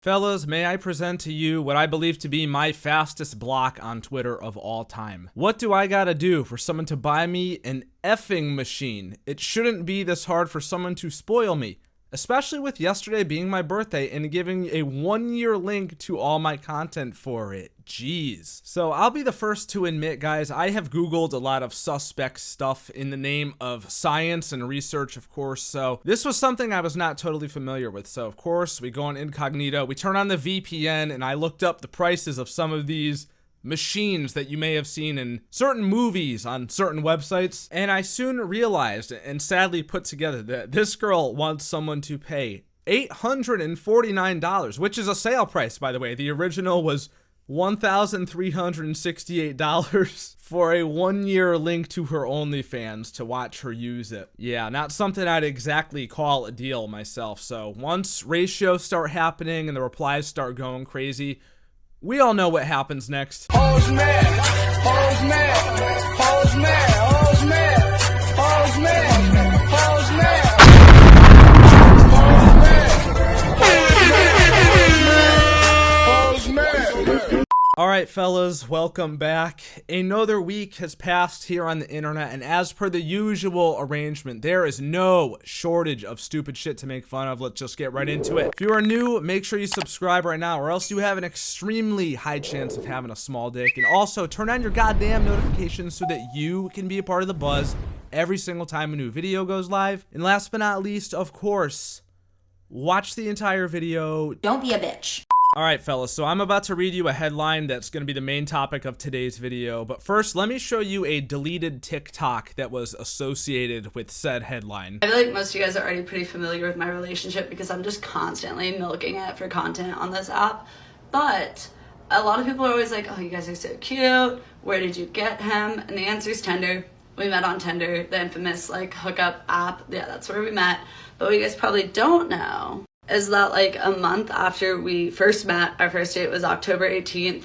Fellas, may I present to you what I believe to be my fastest block on Twitter of all time. What do I gotta do for someone to buy me an effing machine? It shouldn't be this hard for someone to spoil me, especially with yesterday being my birthday and giving a 1-year link to all my content for it. Jeez. So I'll be the first to admit, guys, I have Googled a lot of suspect stuff in the name of science and research, of course. So this was something I was not totally familiar with. So of course, we go on incognito, we turn on the VPN, and I looked up the prices of some of these machines that you may have seen in certain movies on certain websites. And I soon realized and sadly put together that this girl wants someone to pay $849, which is a sale price, by the way. The original was $1,368 for a 1-year link to her OnlyFans to watch her use it. Yeah, not something I'd exactly call a deal myself. So once ratios start happening and the replies start going crazy, we all know what happens next. Hoes mad, hoes mad, hoes mad, hoes mad, hoes mad, hoes mad, hoes mad. Alright fellas, welcome back. Another week has passed here on the internet, and as per the usual arrangement, there is no shortage of stupid shit to make fun of. Let's just get right into it. If you are new, make sure you subscribe right now, or else you have an extremely high chance of having a small dick. And also, turn on your goddamn notifications so that you can be a part of the buzz every single time a new video goes live. And last but not least, of course, watch the entire video. Don't be a bitch. Alright fellas, so I'm about to read you a headline that's going to be the main topic of today's video, but first let me show you a deleted TikTok that was associated with said headline. I feel like most of you guys are already pretty familiar with my relationship because I'm just constantly milking it for content on this app, but a lot of people are always like, oh, you guys are so cute, where did you get him? And the answer is Tinder. We met on Tinder, the infamous like hookup app. Yeah, that's where we met. But what you guys probably don't know is that like a month after we first met, our first date was October 18th,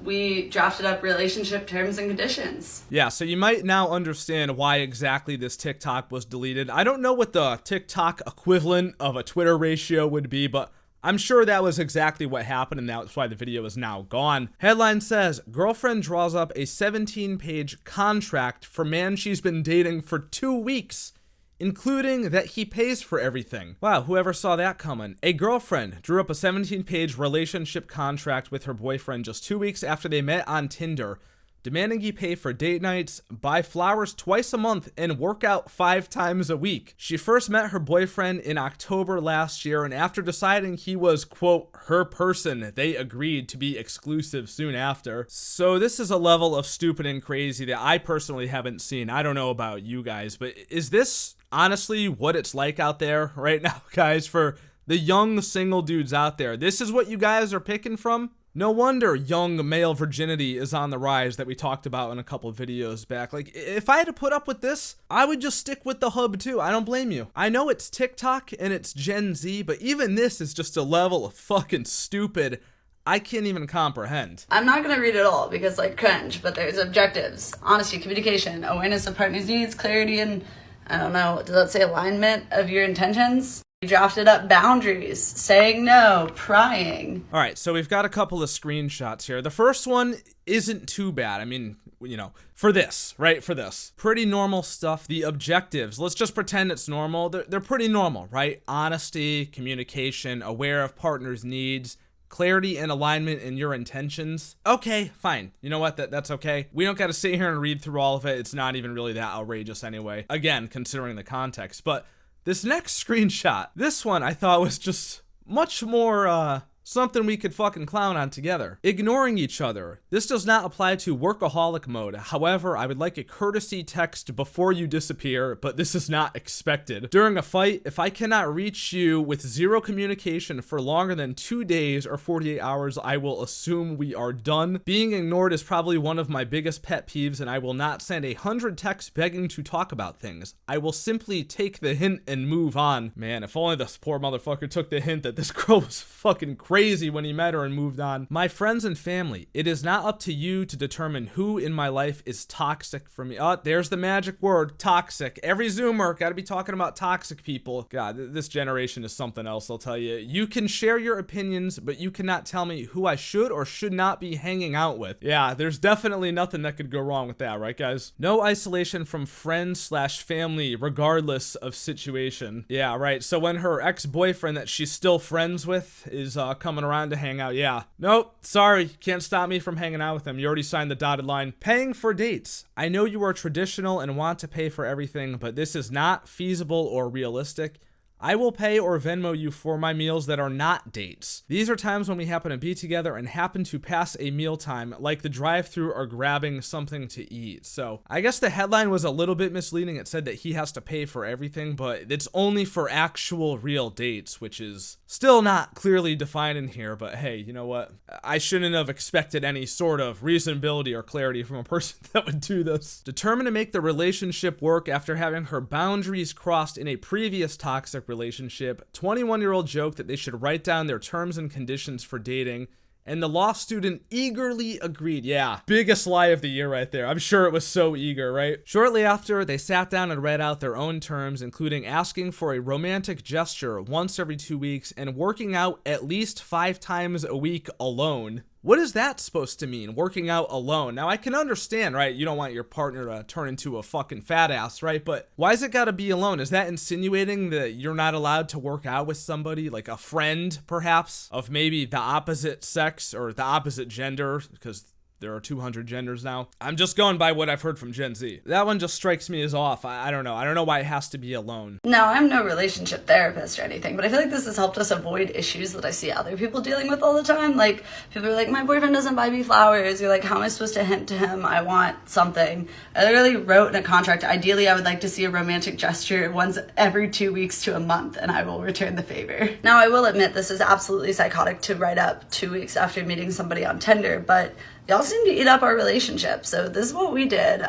we drafted up relationship terms and conditions. Yeah, so you might now understand why exactly this TikTok was deleted. I don't know what the TikTok equivalent of a Twitter ratio would be, but I'm sure that was exactly what happened, and that's why the video is now gone. Headline says, girlfriend draws up a 17-page contract for man she's been dating for 2 weeks, including that he pays for everything. Wow, whoever saw that coming. A girlfriend drew up a 17-page relationship contract with her boyfriend just 2 weeks after they met on Tinder, demanding he pay for date nights, buy flowers twice a month, and work out 5 times a week. She first met her boyfriend in October last year, and after deciding he was, quote, her person, they agreed to be exclusive soon after. So this is a level of stupid and crazy that I personally haven't seen. I don't know about you guys, but is this honestly what it's like out there right now, guys? For the young single dudes out there, this is what you guys are picking from? No wonder young male virginity is on the rise that we talked about in a couple of videos back. Like, if I had to put up with this, I would just stick with the hub too. I don't blame you. I know it's TikTok and it's Gen Z, but even this is just a level of fucking stupid I can't even comprehend. I'm not gonna read it all because like cringe, but there's objectives, honesty, communication, awareness of partner's needs, clarity, and I don't know, does that say alignment of your intentions? We drafted up boundaries, saying no, prying. All right, so we've got a couple of screenshots here. The first one isn't too bad. I mean, you know, for this, right? For this. Pretty normal stuff. The objectives, let's just pretend it's normal. They're pretty normal, right? Honesty, communication, aware of partner's needs, clarity and alignment in your intentions. Okay, fine. You know what? That's okay. We don't got to sit here and read through all of it. It's not even really that outrageous anyway. Again, considering the context. But this next screenshot, this one I thought was just much more, something we could fucking clown on together. Ignoring each other. This does not apply to workaholic mode. However, I would like a courtesy text before you disappear, but this is not expected. During a fight, if I cannot reach you with zero communication for longer than 2 days or 48 hours, I will assume we are done. Being ignored is probably one of my biggest pet peeves, and I will not send 100 texts begging to talk about things. I will simply take the hint and move on. Man, if only this poor motherfucker took the hint that this girl was fucking crazy. crazy when he met her and moved on. My friends and family, it is not up to you to determine who in my life is toxic for me. Oh, there's the magic word, toxic. Every Zoomer gotta be talking about toxic people. God, this generation is something else, I'll tell you. You can share your opinions, but you cannot tell me who I should or should not be hanging out with. Yeah, there's definitely nothing that could go wrong with that, right, guys? No isolation from friends/family, regardless of situation. Yeah, right. So when her ex-boyfriend that she's still friends with is coming around to hang out, yeah. Nope, sorry, can't stop me from hanging out with him. You already signed the dotted line. Paying for dates. I know you are traditional and want to pay for everything, but this is not feasible or realistic. I will pay or Venmo you for my meals that are not dates. These are times when we happen to be together and happen to pass a mealtime, like the drive-thru or grabbing something to eat. So I guess the headline was a little bit misleading. It said that he has to pay for everything, but it's only for actual real dates, which is still not clearly defined in here. But hey, you know what? I shouldn't have expected any sort of reasonability or clarity from a person that would do this. Determined to make the relationship work after having her boundaries crossed in a previous toxic relationship, 21-year-old joked that they should write down their terms and conditions for dating, and the law student eagerly agreed. Yeah, biggest lie of the year right there. I'm sure it was so eager, right? Shortly after, they sat down and read out their own terms, including asking for a romantic gesture once every 2 weeks and working out at least 5 times a week alone. What is that supposed to mean, working out alone? Now, I can understand, right? You don't want your partner to turn into a fucking fat ass, right? But why is it gotta be alone? Is that insinuating that you're not allowed to work out with somebody, like a friend, perhaps, of maybe the opposite sex or the opposite gender? Because there are 200 genders now. I'm just going by what I've heard from Gen Z. That one just strikes me as off. I don't know. I don't know why it has to be alone. No, I'm no relationship therapist or anything, but I feel like this has helped us avoid issues that I see other people dealing with all the time. Like, people are like, my boyfriend doesn't buy me flowers. You're like, how am I supposed to hint to him I want something? I literally wrote in a contract, ideally I would like to see a romantic gesture once every 2 weeks to a month, and I will return the favor. Now, I will admit this is absolutely psychotic to write up 2 weeks after meeting somebody on Tinder, but y'all seem to eat up our relationship, so this is what we did.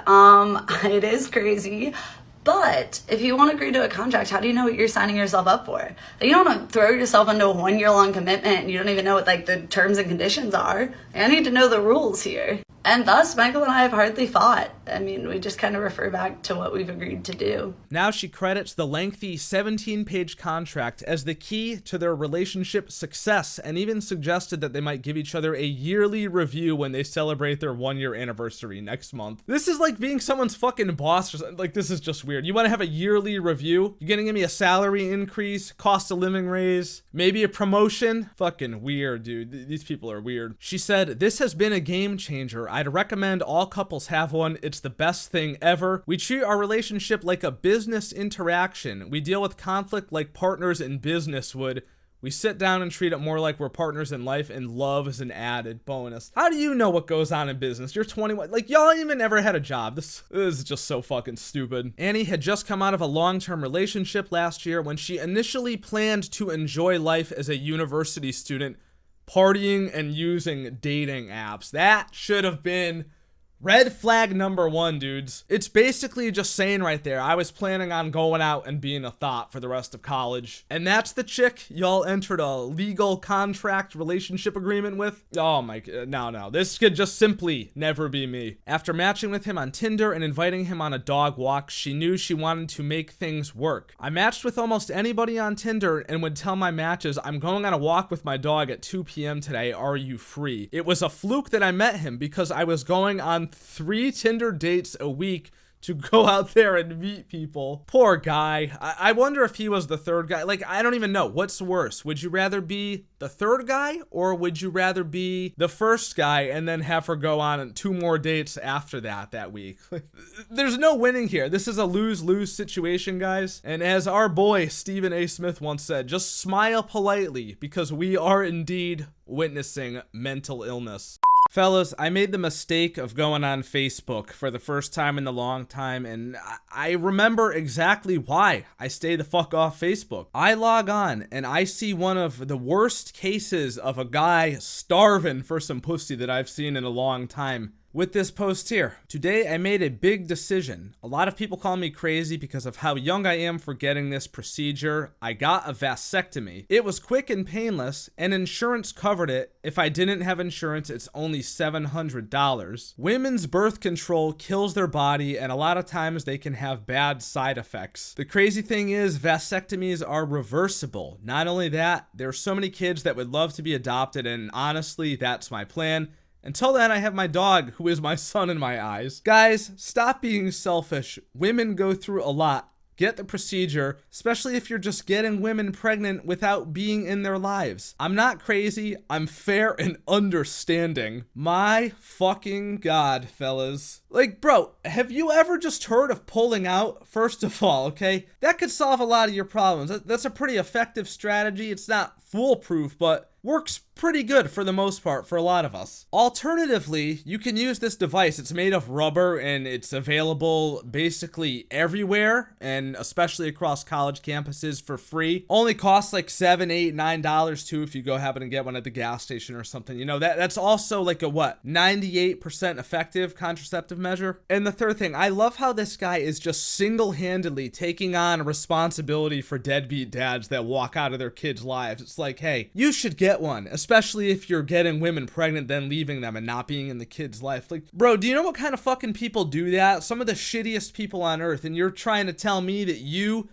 It is crazy, but if you won't agree to a contract, how do you know what you're signing yourself up for? You don't want to throw yourself into a 1 year long commitment and you don't even know what like the terms and conditions are. I need to know the rules here. And thus, Michael and I have hardly fought. I mean, we just kind of refer back to what we've agreed to do. Now she credits the lengthy 17-page contract as the key to their relationship success, and even suggested that they might give each other a yearly review when they celebrate their 1-year anniversary next month. This is like being someone's fucking boss or something. Like, this is just weird. You want to have a yearly review? You're gonna give me a salary increase, cost of living raise, maybe a promotion? Fucking weird, dude. These people are weird. She said, "This has been a game changer. I'd recommend all couples have one. It's the best thing ever. We treat our relationship like a business interaction. We deal with conflict like partners in business would. We sit down and treat it more like we're partners in life, and love is an added bonus." How do you know what goes on in business? You're 21. Like, y'all even never had a job. This is just so fucking stupid. Annie had just come out of a long-term relationship last year when she initially planned to enjoy life as a university student, partying and using dating apps. That should have been red flag number 1, dudes. It's basically just saying right there, I was planning on going out and being a thought for the rest of college. And that's the chick y'all entered a legal contract relationship agreement with? Oh my god, no. This could just simply never be me. After matching with him on Tinder and inviting him on a dog walk, she knew she wanted to make things work. I matched with almost anybody on Tinder and would tell my matches, I'm going on a walk with my dog at 2 p.m. today, are you free? It was a fluke that I met him because I was going on 3 Tinder dates a week to go out there and meet people. Poor guy. I wonder if he was the third guy. Like, I don't even know. What's worse? Would you rather be the third guy, or would you rather be the first guy and then have her go on 2 more dates after that week? There's no winning here. This is a lose-lose situation, guys. And as our boy Stephen A. Smith once said, just smile politely because we are indeed witnessing mental illness. Fellas, I made the mistake of going on Facebook for the first time in a long time, and I remember exactly why I stay the fuck off Facebook. I log on, and I see one of the worst cases of a guy starving for some pussy that I've seen in a long time. with this post here. Today I made a big decision. A lot of people call me crazy because of how young I am for getting this procedure. I got a vasectomy. It was quick and painless, and insurance covered it. If I didn't have insurance, it's only $700. Women's birth control kills their body, and a lot of times they can have bad side effects. The crazy thing is, vasectomies are reversible. Not only that, there are so many kids that would love to be adopted, and honestly, that's my plan. Until then, I have my dog, who is my son in my eyes. Guys, stop being selfish. Women go through a lot. Get the procedure, especially if you're just getting women pregnant without being in their lives. I'm not crazy. I'm fair and understanding. My fucking God, fellas. Like, bro, have you ever just heard of pulling out? First of all, okay? That could solve a lot of your problems. That's a pretty effective strategy. It's not foolproof, but works pretty good for the most part for a lot of us. Alternatively, you can use this device. It's made of rubber and it's available basically everywhere, and especially across college campuses for free. Only costs like $7, $8, $9 too if you go happen to get one at the gas station or something. You know, that's also like a what, 98% effective contraceptive measure. And the third thing, I love how this guy is just single-handedly taking on responsibility for deadbeat dads that walk out of their kids' lives. It's like, hey, you should get one, especially if you're getting women pregnant then leaving them and not being in the kid's life. Like, bro, do you know what kind of fucking people do that? Some of the shittiest people on earth, and you're trying to tell me that you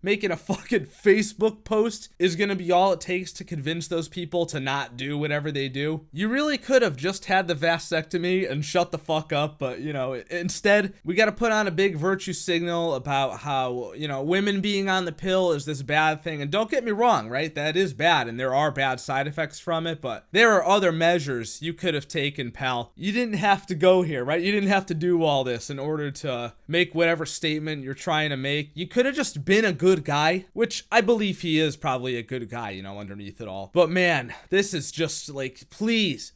making a fucking Facebook post is gonna be all it takes to convince those people to not do whatever they do? You really could have just had the vasectomy and shut the fuck up, but you know, instead we gotta put on a big virtue signal about how, you know, women being on the pill is this bad thing. And don't get me wrong, right? That is bad and there are bad side effects from it, but there are other measures you could have taken, pal. You didn't have to go here, right? You didn't have to do all this in order to make whatever statement you're trying to make. You could have just been a good guy, which I believe he is probably a good guy, you know, underneath it all. But man, this is just like, please,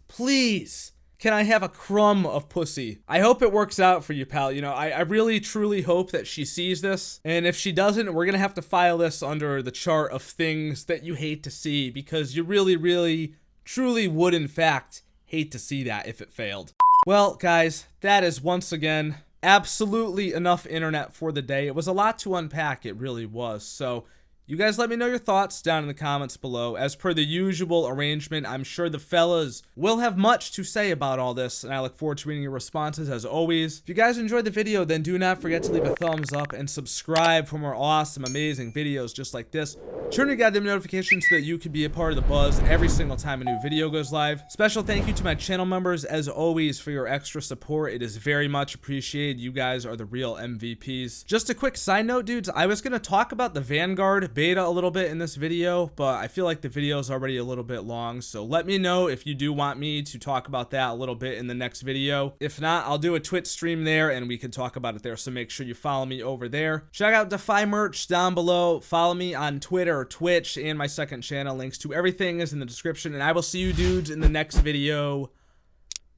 can I have a crumb of pussy? I hope it works out for you, pal. You know, I really, truly hope that she sees this. And if she doesn't, we're gonna have to file this under the chart of things that you hate to see, because you really, really, truly would, in fact, hate to see that if it failed. Well, guys, that is once again absolutely enough internet for the day. It was a lot to unpack, it really was. So you guys let me know your thoughts down in the comments below. As per the usual arrangement, I'm sure the fellas will have much to say about all this, and I look forward to reading your responses as always. If you guys enjoyed the video, then do not forget to leave a thumbs up and subscribe for more awesome, amazing videos just like this. Turn your goddamn notifications so that you can be a part of the buzz every single time a new video goes live. Special thank you to my channel members as always for your extra support. It is very much appreciated. You guys are the real MVPs. Just a quick side note, dudes, I was gonna talk about the Vanguard beta a little bit in this video, but I feel like the video is already a little bit long, so let me know if you do want me to talk about that a little bit in the next video. If not, I'll do a Twitch stream there and we can talk about it there, so make sure you follow me over there. Check out Defy merch down below. Follow me on Twitter, Twitch, and my second channel. Links to everything is in the description, and I will see you dudes in the next video.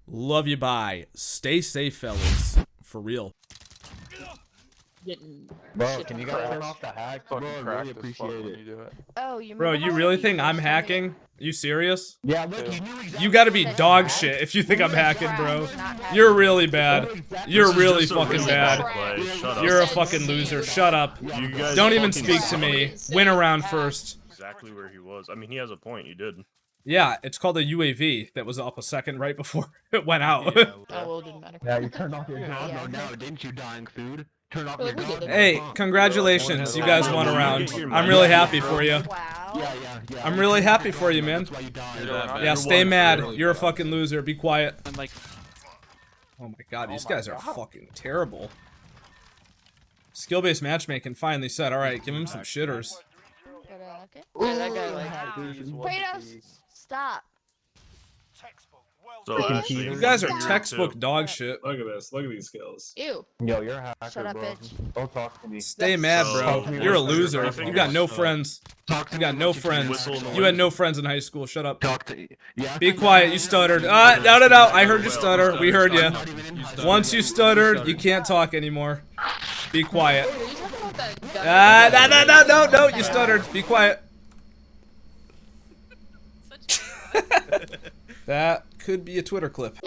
Love you, bye. Stay safe, fellas. For real. Bro, can you guys turn off the hack? Bro, I really appreciate it. Oh, you Bro, you really think I'm hacking? You serious? Yeah, look, you knew exactly. You gotta be dog shit if you think I'm hacking, bro. You're really bad. You're really fucking bad. You're a fucking loser. Shut up. Don't even speak to me. Win around first. Exactly where he was. I mean, he has a point. You did. Yeah, it's called a UAV that was up a second right before it went out. Oh, well, it didn't matter. Yeah, you turned off your dog. Yeah. No, didn't you, dying food? Turn off your dog. Hey, congratulations. You guys won a round. I'm really happy for you. Wow. Yeah. I'm really happy for you, man. Yeah, stay mad. You're a fucking loser. Be quiet. Oh my god, these guys are fucking terrible. Skill-based matchmaking finally said, alright, give him some shitters. Okay. Yeah, that guy like... Kratos, stop. So, You guys are textbook dog shit. Look at this. Look at these skills. Ew. Yo, you're a hacker, Shut up, bro. bitch. Don't talk to me. Stay mad, bro. You're a loser. You got no friends. You got no friends. You had no friends in high school. Shut up. Talk to yeah. Be quiet. You stuttered. No. I heard you stutter. We heard you. Once you stuttered, you can't talk anymore. Be quiet. No. You stuttered. Be quiet. That could be a Twitter clip.